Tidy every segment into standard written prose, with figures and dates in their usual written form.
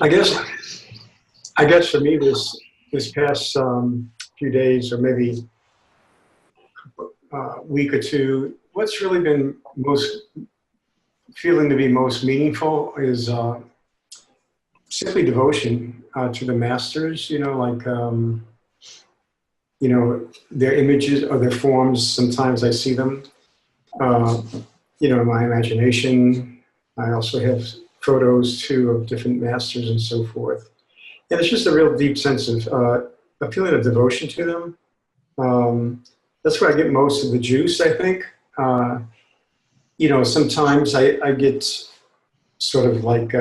I guess for me this past few days or maybe week or two, what's really been most feeling to be most meaningful is simply devotion to the masters. Their images or their forms. Sometimes I see them, uh, in my imagination. I also have photos too of different masters and so forth. And it's just a real deep sense of a feeling of devotion to them. That's where I get most of the juice, I think. Sometimes I get sort of like,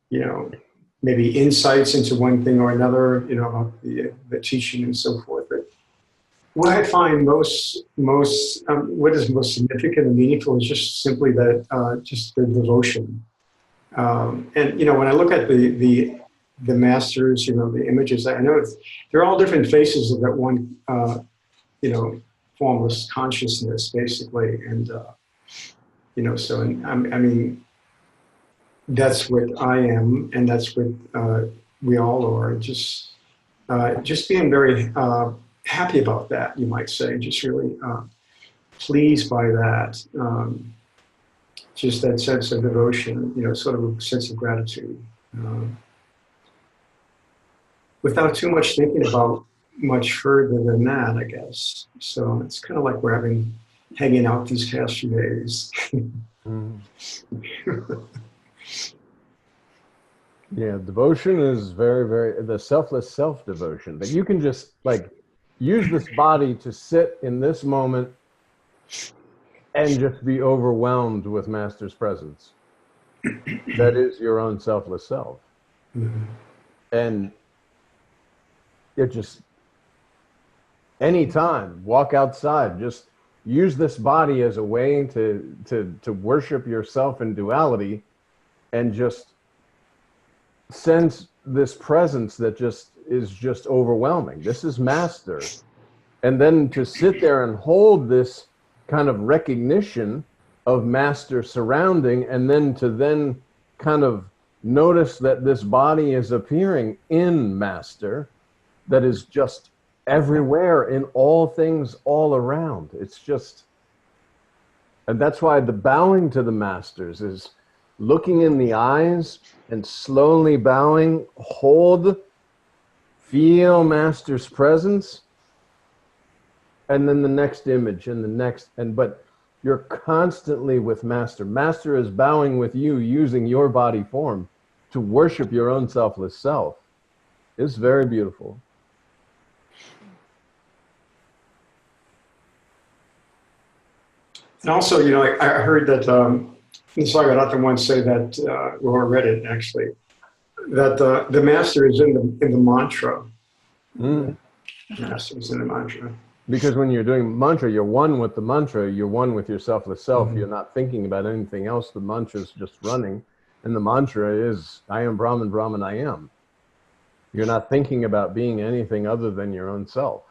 you know, maybe insights into one thing or another, about the teaching and so forth. But what I find what is most significant and meaningful is just simply that, just the devotion. And when I look at the masters, the images, I know they're all different faces of that one, you know, formless consciousness, basically. And I mean, that's what I am, and that's what we all are. Just being very happy about that, you might say. Just really pleased by that. Just that sense of devotion, sort of a sense of gratitude, without too much thinking about much further than that, I guess. So it's kind of like we're hanging out these past few days. Mm. Yeah, devotion is very, very, the selfless self devotion that you can just like use this body to sit in this moment and just be overwhelmed with Master's presence. That is your own selfless self. Mm-hmm. And it just, anytime, walk outside, just use this body as a way to worship yourself in duality and just sense this presence that just is just overwhelming. This is Master. And then to sit there and hold this kind of recognition of Master surrounding, and then kind of notice that this body is appearing in Master, that is just everywhere in all things all around. It's just, and that's why the bowing to the Masters is looking in the eyes and slowly bowing, hold, feel Master's presence, and then the next image and the next, but you're constantly with Master. Master is bowing with you using your body form to worship your own selfless self. It's very beautiful. And also, I heard that Nisargadatta once say that, or read it actually, that the master is in the mantra. Mm. The master is in the mantra. Because when you're doing mantra, you're one with the mantra, you're one with your selfless self. Mm-hmm. You're not thinking about anything else. The mantra is just running. And the mantra is, I am Brahman, Brahman, I am. You're not thinking about being anything other than your own self.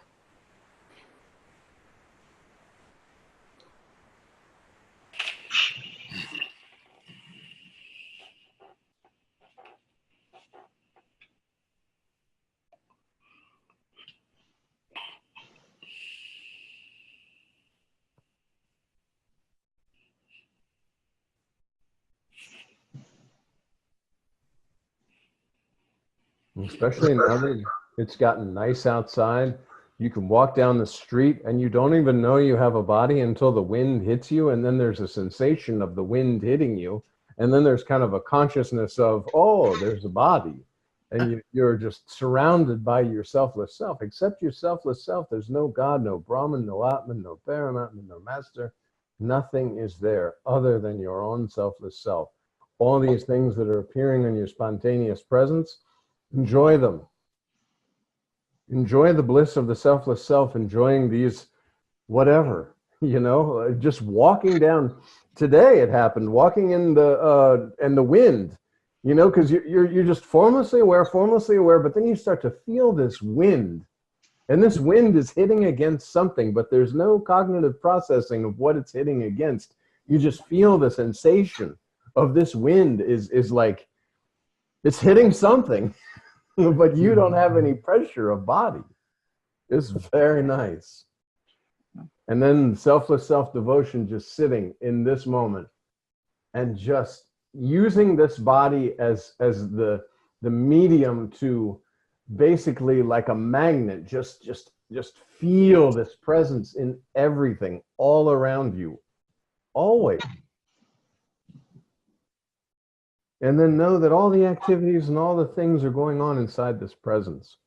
Especially now that it's gotten nice outside, you can walk down the street and you don't even know you have a body until the wind hits you, and then there's a sensation of the wind hitting you, and then there's kind of a consciousness of, oh, there's a body, and you're just surrounded by your selfless self. Except your selfless self, there's no God, no Brahman, no Atman, no Paramatman, no Master. Nothing is there other than your own selfless self. All these things that are appearing in your spontaneous presence, enjoy them. Enjoy the bliss of the selfless self, enjoying these, whatever, just walking down. Today it happened, walking in the wind, because you're just formlessly aware, but then you start to feel this wind, and this wind is hitting against something, but there's no cognitive processing of what it's hitting against. You just feel the sensation of this wind is like It's hitting something, but you don't have any pressure of body. It's very nice. And then selfless self-devotion, just sitting in this moment and just using this body as the medium to basically, like a magnet, just feel this presence in everything all around you, always. And then know that all the activities and all the things are going on inside this presence.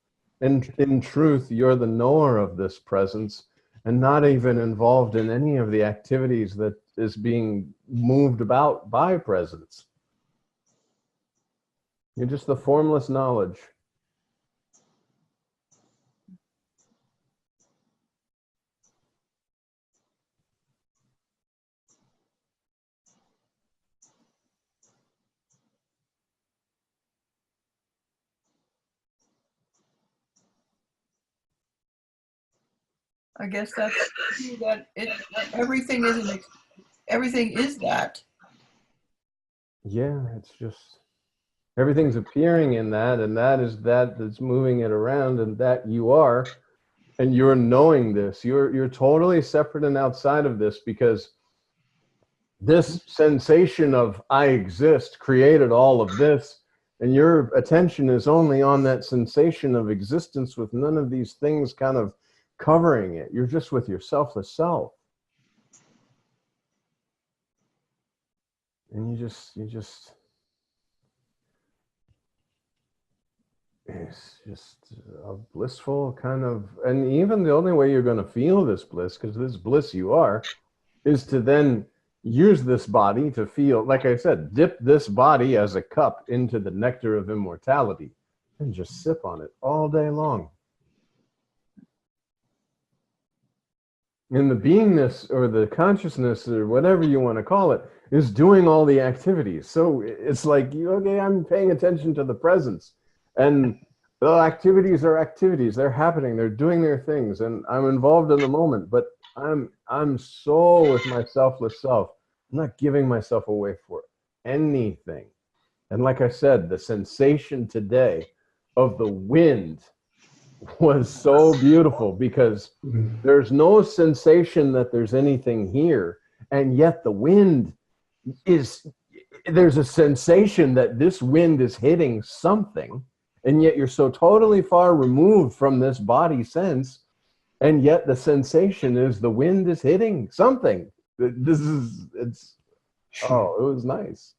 And in truth, you're the knower of this presence and not even involved in any of the activities that is being moved about by presence. You're just the formless knowledge. I guess that's that everything is that. Yeah, it's just everything's appearing in that, and that is that's moving it around, and that you are, and you're knowing this. You're totally separate and outside of this, because this sensation of I exist created all of this, and your attention is only on that sensation of existence with none of these things kind of covering it. You're just with your selfless self. And you just it's just a blissful kind of, and even the only way you're going to feel this bliss, because this bliss you are, is to then use this body to feel, like I said, dip this body as a cup into the nectar of immortality and just sip on it all day long. And the beingness or the consciousness or whatever you want to call it is doing all the activities. So it's like, okay, I'm paying attention to the presence, and the activities are activities. They're happening. They're doing their things, and I'm involved in the moment. But I'm so with my selfless self. I'm not giving myself away for anything. And like I said, the sensation today of the wind was so beautiful, because there's no sensation that there's anything here, and yet the wind is, there's a sensation that this wind is hitting something, and yet you're so totally far removed from this body sense, and yet the sensation is the wind is hitting something. This is, it's, oh, it was nice.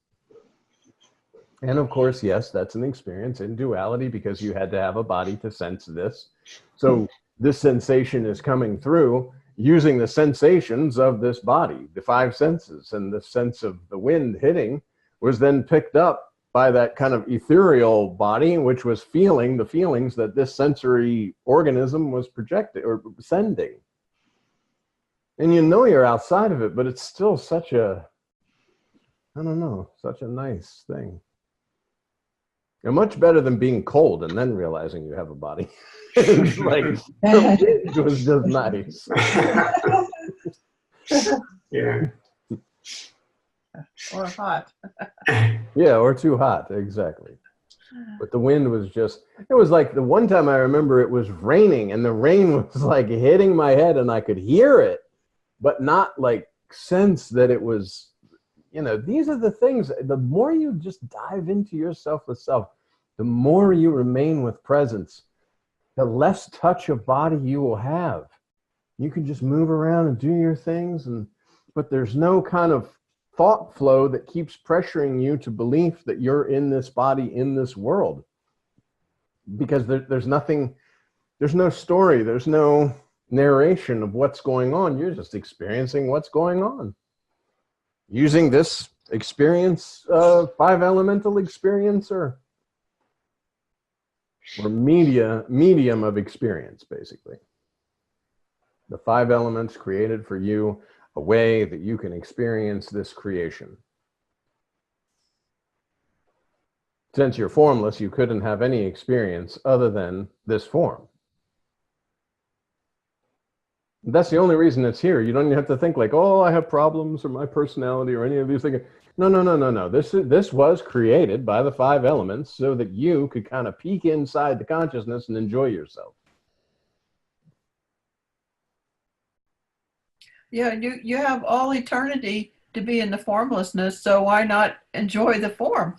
And of course, yes, that's an experience in duality, because you had to have a body to sense this. So this sensation is coming through using the sensations of this body, the five senses, and the sense of the wind hitting was then picked up by that kind of ethereal body, which was feeling the feelings that this sensory organism was projecting or sending. And you know you're outside of it, but it's still such a, I don't know, such a nice thing. And much better than being cold and then realizing you have a body. It's like, it was just nice. Yeah. Or hot. Yeah, or too hot, exactly. But the wind was just, it was like the one time I remember it was raining, and the rain was like hitting my head, and I could hear it, but not like sense that it was, you know, these are the things, the more you just dive into your selfless self, the more you remain with presence, the less touch of body you will have. You can just move around and do your things, but there's no kind of thought flow that keeps pressuring you to belief that you're in this body, in this world. Because there's nothing, there's no story, there's no narration of what's going on. You're just experiencing what's going on. Using this experience, five elemental experience, or medium of experience, basically. The five elements created for you a way that you can experience this creation. Since you're formless, you couldn't have any experience other than this form. That's the only reason it's here. You don't even have to think like, oh, I have problems or my personality or any of these things. No, no, no, no, no. This was created by the five elements so that you could kind of peek inside the consciousness and enjoy yourself. Yeah, you have all eternity to be in the formlessness, so why not enjoy the form?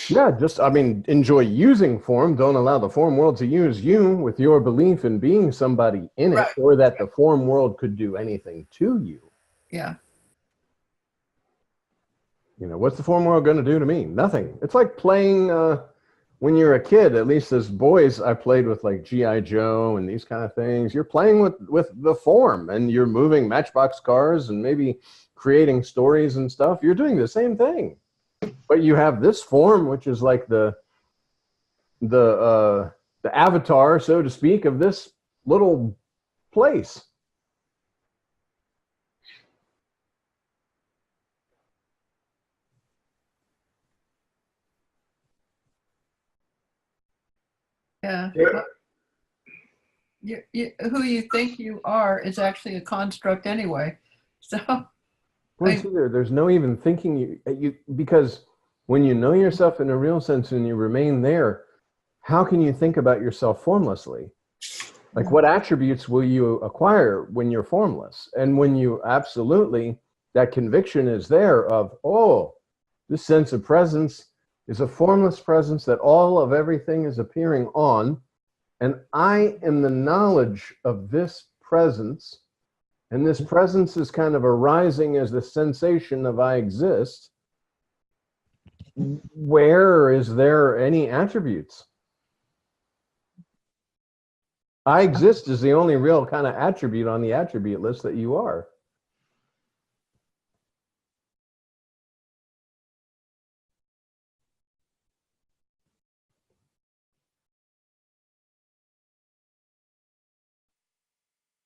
Yeah, just, I mean, enjoy using form. Don't allow the form world to use you with your belief in being somebody in it, Right. or that the form world could do anything to you. Yeah. You know, what's the form world going to do to me? Nothing. It's like playing when you're a kid, at least as boys, I played with like G.I. Joe and these kind of things. You're playing with the form and you're moving Matchbox cars and maybe creating stories and stuff. You're doing the same thing. But you have this form, which is like the avatar, so to speak, of this little place. Yeah. Yeah. Well, who you think you are is actually a construct anyway. So, Well, I, see, there's no even thinking you because when you know yourself in a real sense and you remain there, how can you think about yourself formlessly? Like, what attributes will you acquire when you're formless? And when you absolutely, that conviction is there of, oh, this sense of presence is a formless presence that all of everything is appearing on. And I am the knowledge of this presence. And this presence is kind of arising as the sensation of I exist. Where is there any attributes? I exist is the only real kind of attribute on the attribute list that you are.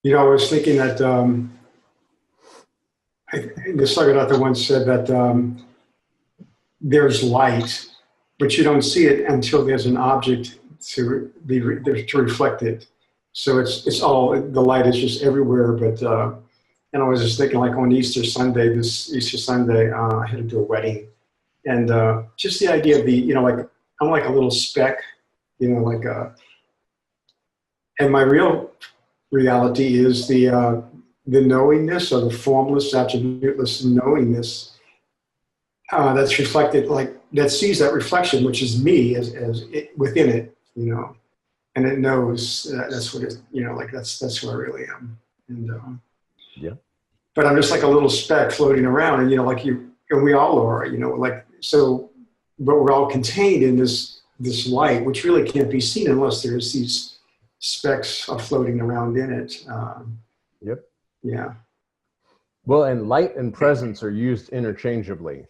I was thinking that the Sagadatta once said that there's light, but you don't see it until there's an object to reflect it. So it's all the light is just everywhere. But and I was just thinking, like on Easter Sunday, this Easter Sunday, I had to do a wedding, and just the idea of the like I'm like a little speck, like and my real reality is the knowingness or the formless, attributeless knowingness that's reflected, like that sees that reflection, which is me as it, within it, and it knows that's what it, like that's who I really am. And Yeah. but I'm just like a little speck floating around, and like and we all are, like so, but we're all contained in this light, which really can't be seen unless there's these specks are floating around in it. Yep. Yeah. Well, and light and presence are used interchangeably.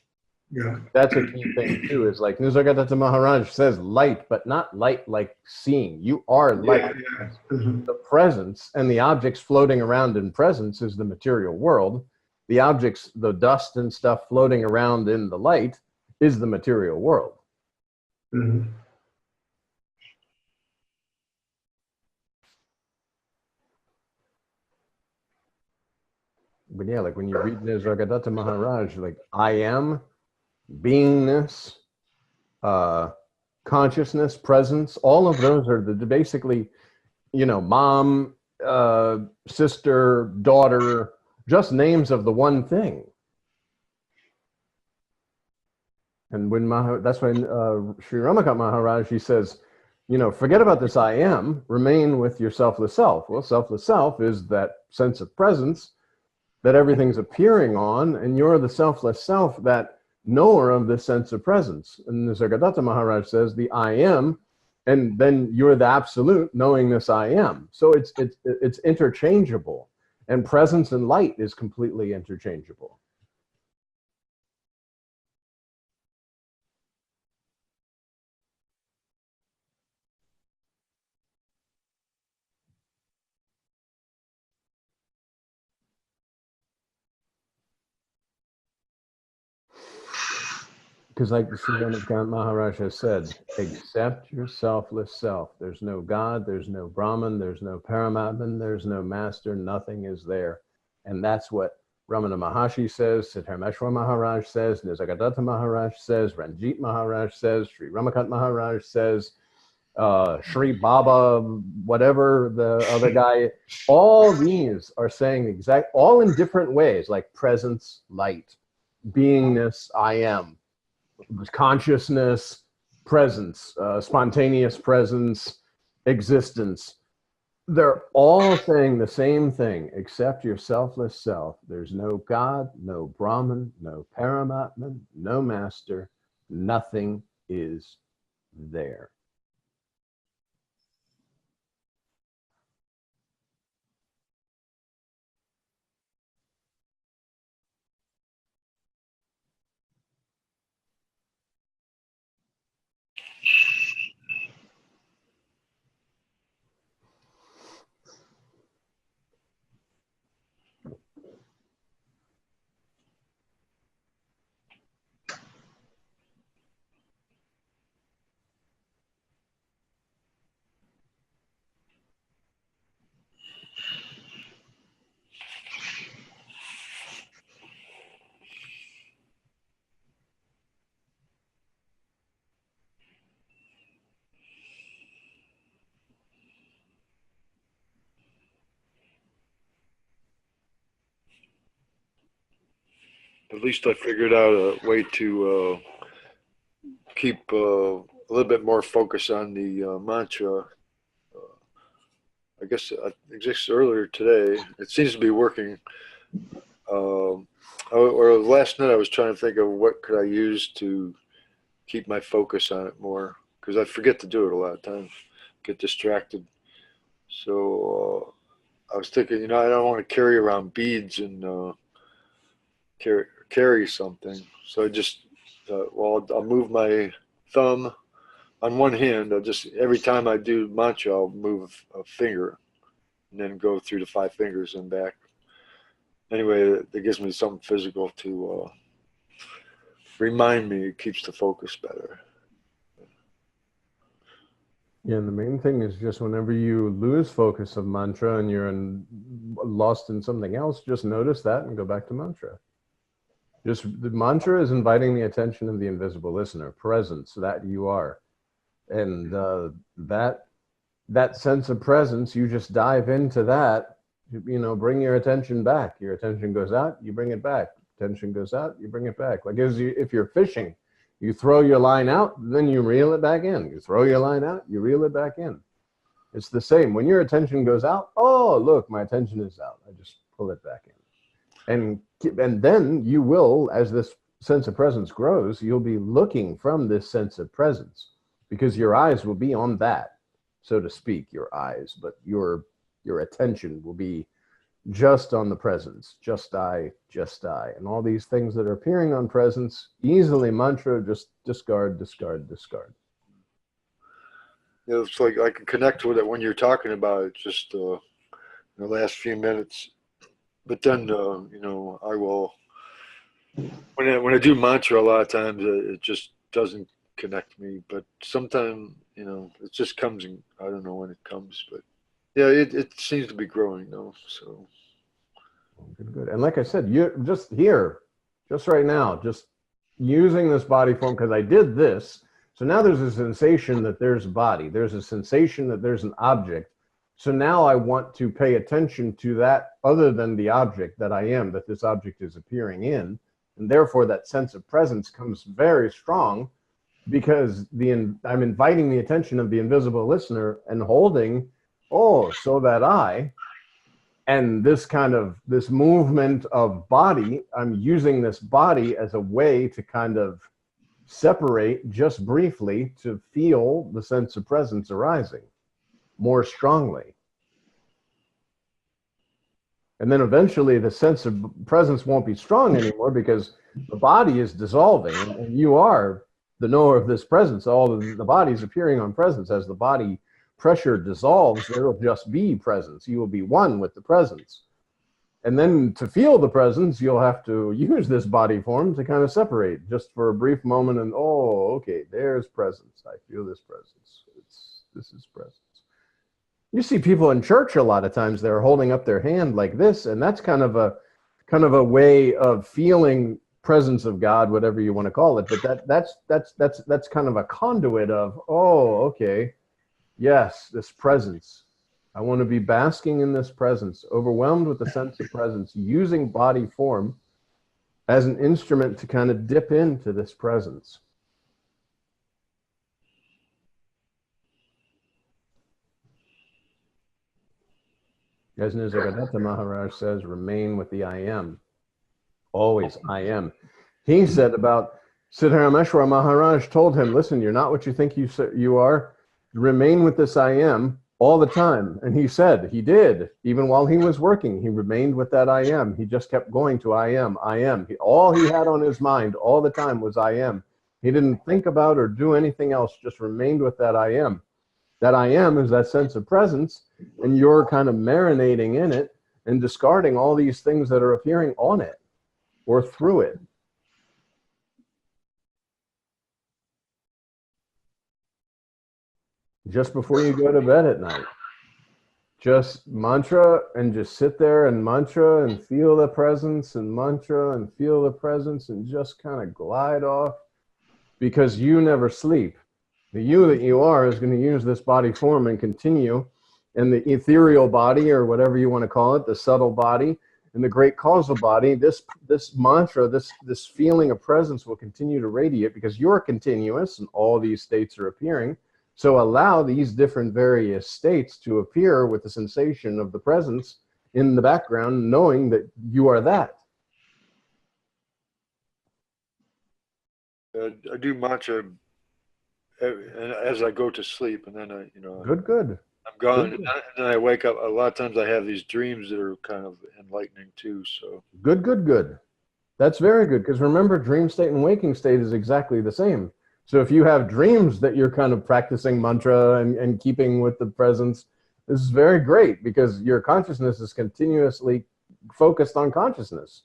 Yeah. That's a key thing too, is like Nisargadatta Maharaj says light, but not light like seeing. You are light. Yeah. Yeah. Mhm. The presence and the objects floating around in presence is the material world. The objects, the dust and stuff floating around in the light is the material world. Mhm. But yeah, like when you read Nisargadatta Maharaj, like I am, beingness, uh, consciousness, presence, all of those are basically, mom, sister, daughter, just names of the one thing. And when that's when Sri Ramakant Maharaj, he says, forget about this I am, remain with your selfless self. Well, selfless self is that sense of presence that everything's appearing on, and you're the selfless self, that knower of this sense of presence. And Nisargadatta Maharaj says the I am, and then you're the absolute knowing this I am. So it's interchangeable, and presence and light is completely interchangeable. Because like the Sri Ramakant Maharaj has said, accept your selfless self. There's no God, there's no Brahman, there's no Paramatman, there's no master, nothing is there. And that's what Ramana Maharshi says, Siddharmeshwar Maharaj says, Nisargadatta Maharaj says, Ranjit Maharaj says, Sri Ramakant Maharaj says, Sri Baba, whatever the other guy, all these are saying all in different ways, like presence, light, beingness, I am, consciousness, presence, spontaneous presence, existence. They're all saying the same thing: accept your selfless self. There's no God, no Brahman, no Paramatman, no master. Nothing is there. At least I figured out a way to keep a little bit more focus on the mantra. I guess it exists earlier today. It seems to be working. Or last night I was trying to think of what could I use to keep my focus on it more, because I forget to do it a lot of times, get distracted. So I was thinking, I don't want to carry around beads and carry something. So I just, I'll move my thumb on one hand. Every time I do mantra, I'll move a finger and then go through the 5 fingers and back. Anyway, it gives me something physical to remind me. It keeps the focus better. Yeah, and the main thing is just whenever you lose focus of mantra and you're lost in something else, just notice that and go back to mantra. Just the mantra is inviting the attention of the invisible listener, presence, that you are. And that sense of presence, you just dive into that, bring your attention back. Your attention goes out, you bring it back. Attention goes out, you bring it back. Like if you're fishing, you throw your line out, then you reel it back in. You throw your line out, you reel it back in. It's the same. When your attention goes out, oh, look, my attention is out. I just pull it back in. And then you will, as this sense of presence grows, you'll be looking from this sense of presence, because your eyes will be on that, so to speak, your eyes, but your attention will be just on the presence, just I, and all these things that are appearing on presence, easily mantra, just discard, discard, discard. It's like I can connect with it when you're talking about it, just in the last few minutes. But then, I will, when I do mantra, a lot of times it just doesn't connect me. But sometimes, it just comes, and I don't know when it comes. But yeah, it seems to be growing, though. So good. And like I said, you just here, just right now, just using this body form, because I did this. So now there's a sensation that there's a body. There's a sensation that there's an object. So now I want to pay attention to that other than the object that I am, that this object is appearing in. And therefore that sense of presence comes very strong, because I'm inviting the attention of the invisible listener and holding, so that I, and this movement of body, I'm using this body as a way to kind of separate just briefly to feel the sense of presence arising more strongly. And then eventually the sense of presence won't be strong anymore, because the body is dissolving and you are the knower of this presence. All of the body is appearing on presence. As the body pressure dissolves, there will just be presence. You will be one with the presence. And then to feel the presence, you'll have to use this body form to kind of separate just for a brief moment. And, oh, okay, there's presence. I feel this presence. This is presence. You see people in church a lot of times, they're holding up their hand like this, and that's kind of a way of feeling presence of God, whatever you want to call it. But that's kind of a conduit of, oh, okay, yes, this presence. I want to be basking in this presence, overwhelmed with the sense of presence, using body form as an instrument to kind of dip into this presence. As Nisargadatta Maharaj says, remain with the I am. Always I am. He said about Siddharameshwara Maharaj told him, listen, you're not what you think you are. Remain with this I am all the time. And he said, he did. Even while he was working, he remained with that I am. He just kept going to I am, I am. All he had on his mind all the time was I am. He didn't think about or do anything else, just remained with that I am. That I am is that sense of presence, and you're kind of marinating in it and discarding all these things that are appearing on it or through it. Just before you go to bed at night, just mantra and just sit there and mantra and feel the presence and mantra and feel the presence and just kind of glide off, because you never sleep. The you that you are is going to use this body form and continue, and the ethereal body, or whatever you want to call it, the subtle body and the great causal body, this mantra, this feeling of presence will continue to radiate, because you're continuous and all these states are appearing. So allow these different various states to appear with the sensation of the presence in the background, knowing that you are that. I do mantra as I go to sleep, and then Good. I'm gone, and then I wake up. A lot of times I have these dreams that are kind of enlightening too. So Good. That's very good, because remember, dream state and waking state is exactly the same. So if you have dreams that you're kind of practicing mantra and keeping with the presence, this is very great, because your consciousness is continuously focused on consciousness.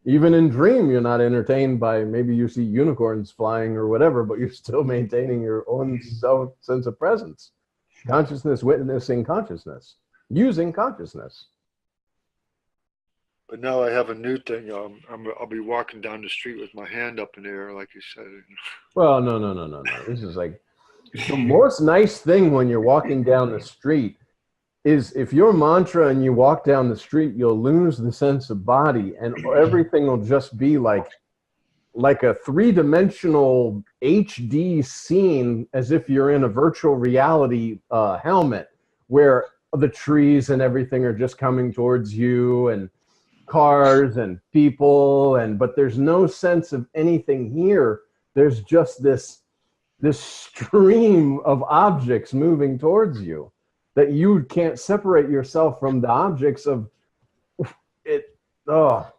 Even in dream, you're not entertained by, maybe you see unicorns flying or whatever, but you're still maintaining your own sense of presence. Consciousness, witnessing consciousness, using consciousness. But now I have a new thing. I'll be walking down the street with my hand up in the air, like you said. Well, no. This is like the most nice thing when you're walking down the street is if your mantra and you walk down the street, you'll lose the sense of body, and everything will just be like a three-dimensional HD scene, as if you're in a virtual reality helmet, where the trees and everything are just coming towards you, and cars and people, but there's no sense of anything here. There's just this stream of objects moving towards you, that you can't separate yourself from the objects of it. Oh,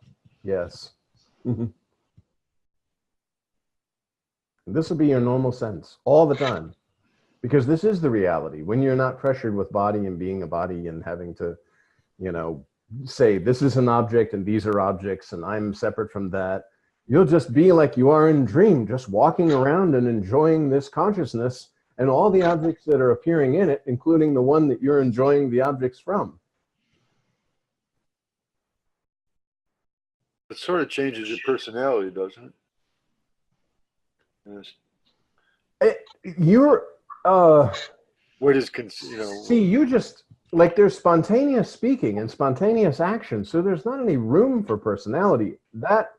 yes. This will be your normal sense all the time, because this is the reality. When you're not pressured with body and being a body and having to, say this is an object and these are objects and I'm separate from that, you'll just be like you are in dream, just walking around and enjoying this consciousness and all the objects that are appearing in it, including the one that you're enjoying the objects from. It sort of changes your personality, doesn't it? Yes. What is, See, you just, like, there's spontaneous speaking and spontaneous action, so there's not any room for personality. That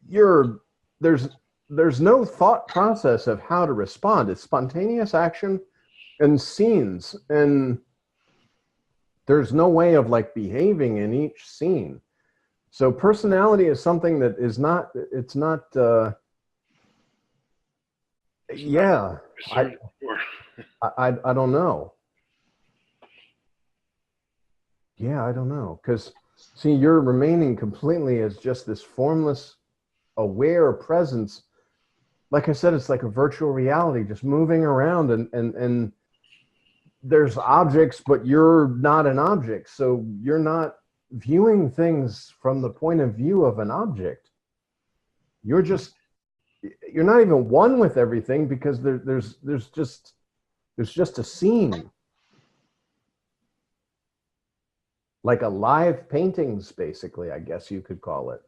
there's no thought process of how to respond. It's spontaneous action and scenes, and there's no way of like behaving in each scene. So personality is something that is not, it's not, yeah, I don't know. Yeah, I don't know. Because, see, you're remaining completely as just this formless, aware presence. Like I said, it's like a virtual reality, just moving around, and there's objects, but you're not an object. So you're not viewing things from the point of view of an object. You're not even one with everything, because there's just a scene. Like a live paintings, basically, I guess you could call it.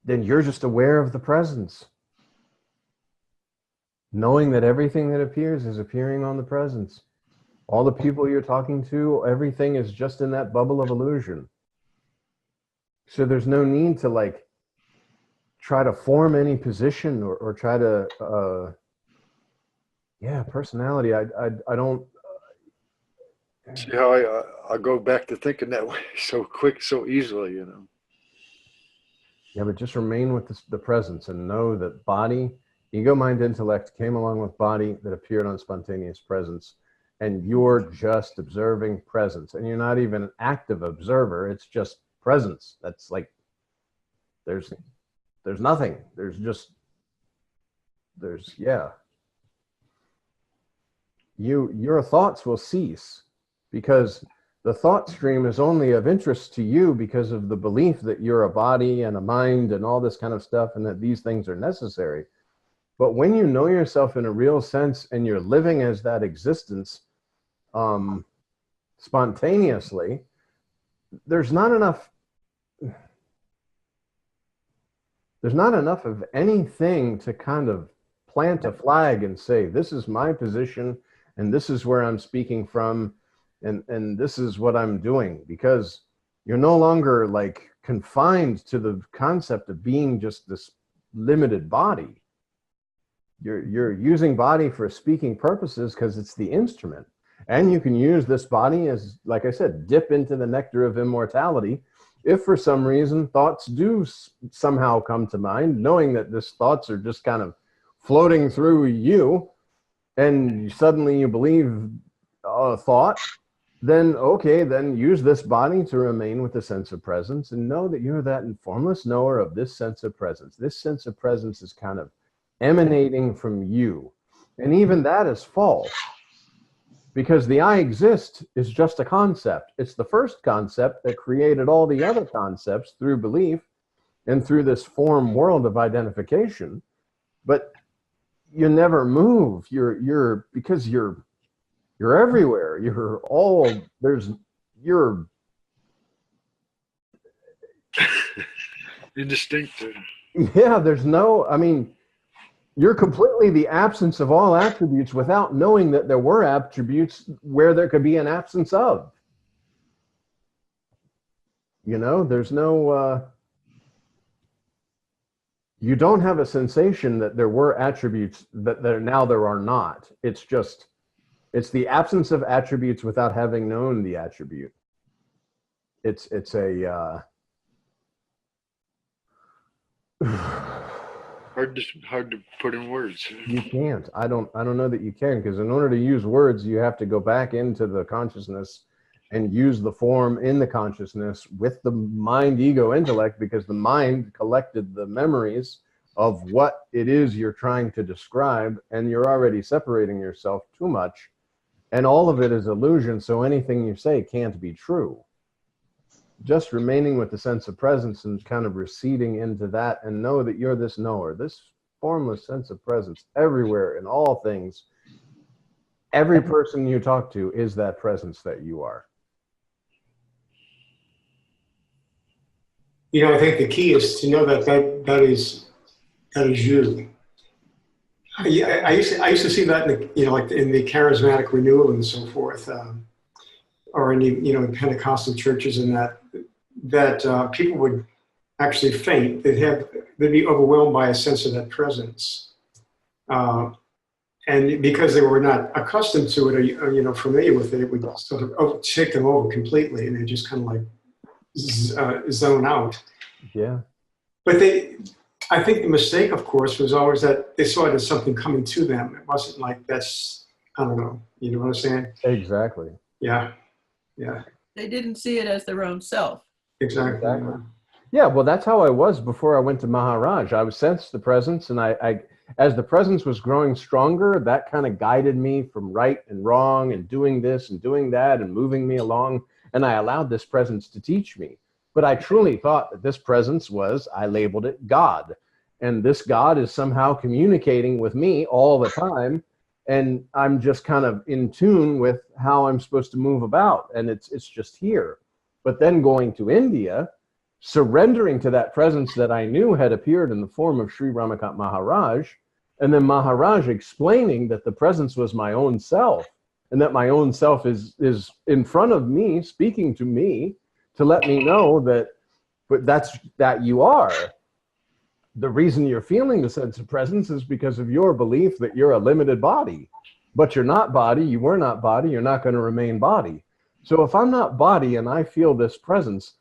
Then you're just aware of the presence, knowing that everything that appears is appearing on the presence. All the people you're talking to, everything is just in that bubble of illusion. So there's no need to like try to form any position or try to personality. I don't See how I go back to thinking that way so quick, so easily, you know. Yeah, but just remain with the presence and know that body, ego, mind, intellect came along with body that appeared on spontaneous presence. And you're just observing presence. And you're not even an active observer. It's just presence. That's like, there's nothing. Your thoughts will cease, because the thought stream is only of interest to you because of the belief that you're a body and a mind and all this kind of stuff, and that these things are necessary. But when you know yourself in a real sense and you're living as that existence spontaneously, there's not enough of anything to kind of plant a flag and say, this is my position and this is where I'm speaking from, and this is what I'm doing, because you're no longer like confined to the concept of being just this limited body. You're using body for speaking purposes because it's the instrument. And you can use this body as, like I said, dip into the nectar of immortality. If for some reason thoughts do somehow come to mind, knowing that these thoughts are just kind of floating through you, and suddenly you believe a thought, then okay, then use this body to remain with the sense of presence and know that you're that formless knower of this sense of presence. This sense of presence is kind of emanating from you. And even that is false, because the I exist is just a concept. It's the first concept that created all the other concepts through belief and through this form world of identification. But you never move. Because you're everywhere. You're indistinct. Yeah, you're completely the absence of all attributes without knowing that there were attributes where there could be an absence of. There's no, you don't have a sensation that there were attributes that now there are not. It's the absence of attributes without having known the attribute. It's a, hard to put in words. You can't. I don't know that you can, because in order to use words, you have to go back into the consciousness and use the form in the consciousness with the mind, ego, intellect, because the mind collected the memories of what it is you're trying to describe, and you're already separating yourself too much, and all of it is illusion, so anything you say can't be true. Just remaining with the sense of presence and kind of receding into that, and know that you're this knower, this formless sense of presence everywhere in all things. Every person you talk to is that presence that you are. I think the key is to know that is you. I used to see that in the charismatic renewal and so forth, or in the Pentecostal churches, and that people would actually faint. They'd be overwhelmed by a sense of that presence, and because they were not accustomed to it or familiar with it, it would sort of take them over completely, and they just kind of like zone out. Yeah. But I think the mistake, of course, was always that they saw it as something coming to them. It wasn't like I don't know. You know what I'm saying? Exactly. Yeah. They didn't see it as their own self. Exactly. Yeah, well, that's how I was before I went to Maharaj. I sensed the presence, and I as the presence was growing stronger, that kind of guided me from right and wrong and doing this and doing that and moving me along. and I allowed this presence to teach me. But I truly thought that this presence was, I labeled it God. And this God is somehow communicating with me all the time. And I'm just kind of in tune with how I'm supposed to move about. And it's just here. But then going to India, surrendering to that presence that I knew had appeared in the form of Sri Ramakant Maharaj, and then Maharaj explaining that the presence was my own self, and that my own self is in front of me, speaking to me, to let me know that, but that you are. The reason you're feeling the sense of presence is because of your belief that you're a limited body. But you're not body, you were not body, you're not going to remain body. So if I'm not body and I feel this presence,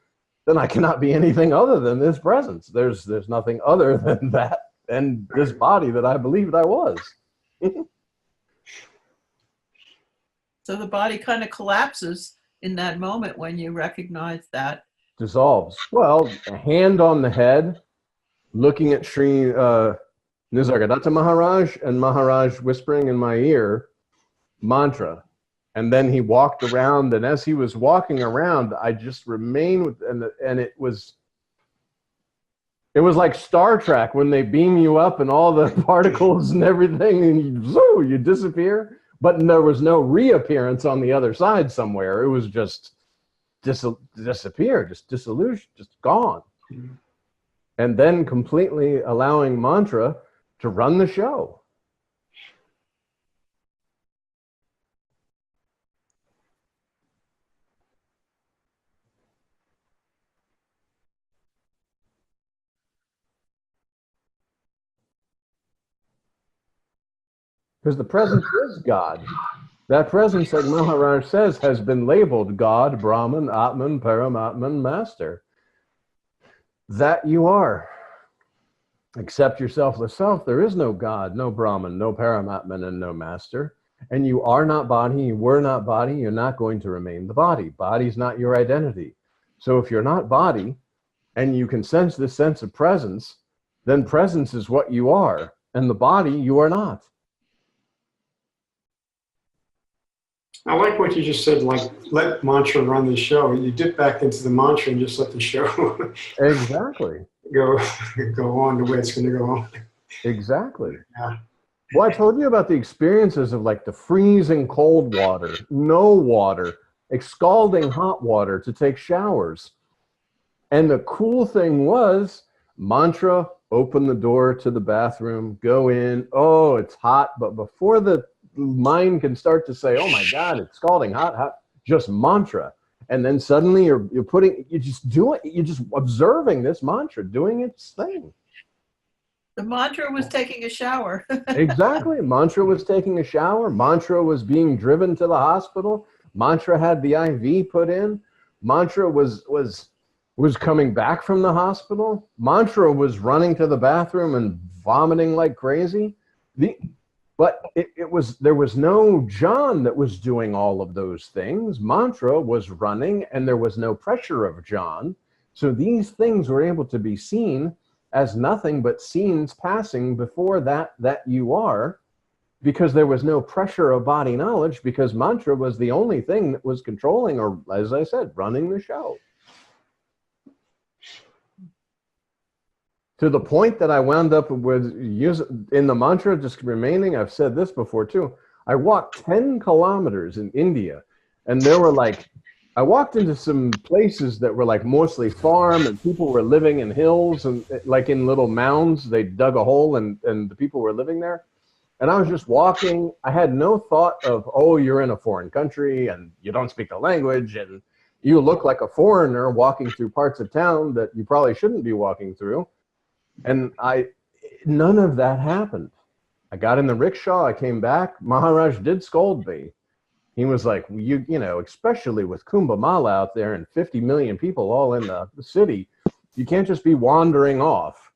then I cannot be anything other than this presence. There's nothing other than that and this body that I believed I was. So the body kind of collapses in that moment when you recognize that. Dissolves. Well, a hand on the head, looking at Sri Nisargadatta Maharaj, and Maharaj whispering in my ear, mantra. And then he walked around, and as he was walking around, I just remained with, and it was like Star Trek when they beam you up and all the particles and everything, and you disappear. But there was no reappearance on the other side somewhere. It was just disappear, just dissolution, just gone. Mm-hmm. And then completely allowing mantra to run the show. Because the presence is God. That presence, like Maharaj says, has been labeled God, Brahman, Atman, Paramatman, Master. That you are. Except your selfless self, there is no God, no Brahman, no Paramatman, and no Master. And you are not body, you were not body, you're not going to remain the body. Body's not your identity. So if you're not body, and you can sense this sense of presence, then presence is what you are. And the body, you are not. I like what you just said, like, let mantra run the show. You dip back into the mantra and just let the show Exactly. go on the way it's going to go on. Exactly. Yeah. Well, I told you about the experiences of like the freezing cold water, no water, scalding hot water to take showers. And the cool thing was, mantra, open the door to the bathroom, go in. Oh, it's hot. But before the mind can start to say, oh my God, it's scalding hot, just mantra. And then suddenly you're just observing this mantra doing its thing. The mantra was taking a shower. Exactly. Mantra was taking a shower. Mantra was being driven to the hospital. Mantra had the IV put in. Mantra was coming back from the hospital. Mantra was running to the bathroom and vomiting like crazy. But there was no John that was doing all of those things. Mantra was running, and there was no pressure of John. So these things were able to be seen as nothing but scenes passing before that you are, because there was no pressure of body knowledge, because mantra was the only thing that was controlling, or as I said, running the show. To the point that I wound up with in the mantra, just remaining, I've said this before too, I walked 10 kilometers in India, and there were I walked into some places that were like mostly farm, and people were living in hills and like in little mounds. They dug a hole and the people were living there. And I was just walking. I had no thought of, oh, you're in a foreign country and you don't speak the language and you look like a foreigner walking through parts of town that you probably shouldn't be walking through. And none of that happened. I got in the rickshaw, I came back. Maharaj did scold me. He was like, you know, especially with Kumbh Mela out there and 50 million people all in the city, you can't just be wandering off.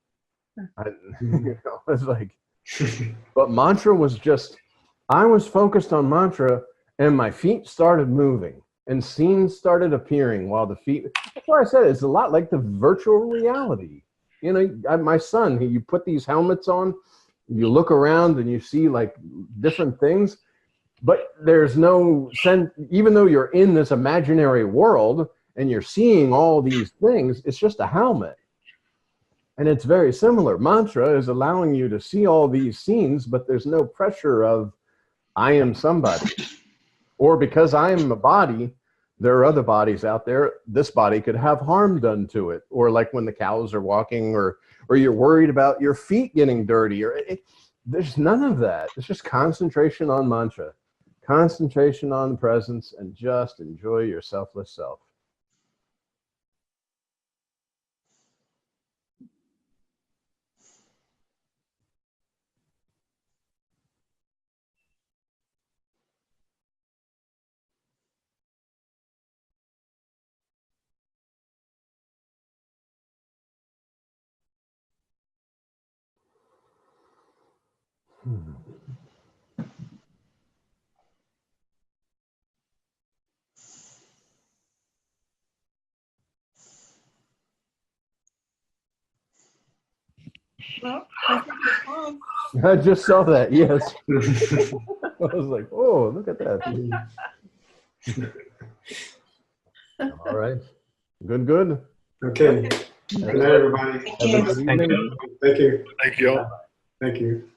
It's like, but mantra was just, I was focused on mantra and my feet started moving and scenes started appearing while the feet, that's why I said it's a lot like the virtual reality. You know, my son, you put these helmets on, you look around and you see like different things. But there's no sense, even though you're in this imaginary world and you're seeing all these things, it's just a helmet. And it's very similar. Mantra is allowing you to see all these scenes, but there's no pressure of, I am somebody. Or because I am a body, there are other bodies out there. This body could have harm done to it. Or like when the cows are walking, or you're worried about your feet getting dirty. There's none of that. It's just concentration on mantra, concentration on presence, and just enjoy your selfless self. Well, I think it's fine. I just saw that, yes. I was like, oh, look at that. All right. Good, good. Okay. Good night, everybody. Have a good evening. Thank you. Thank you. Thank you.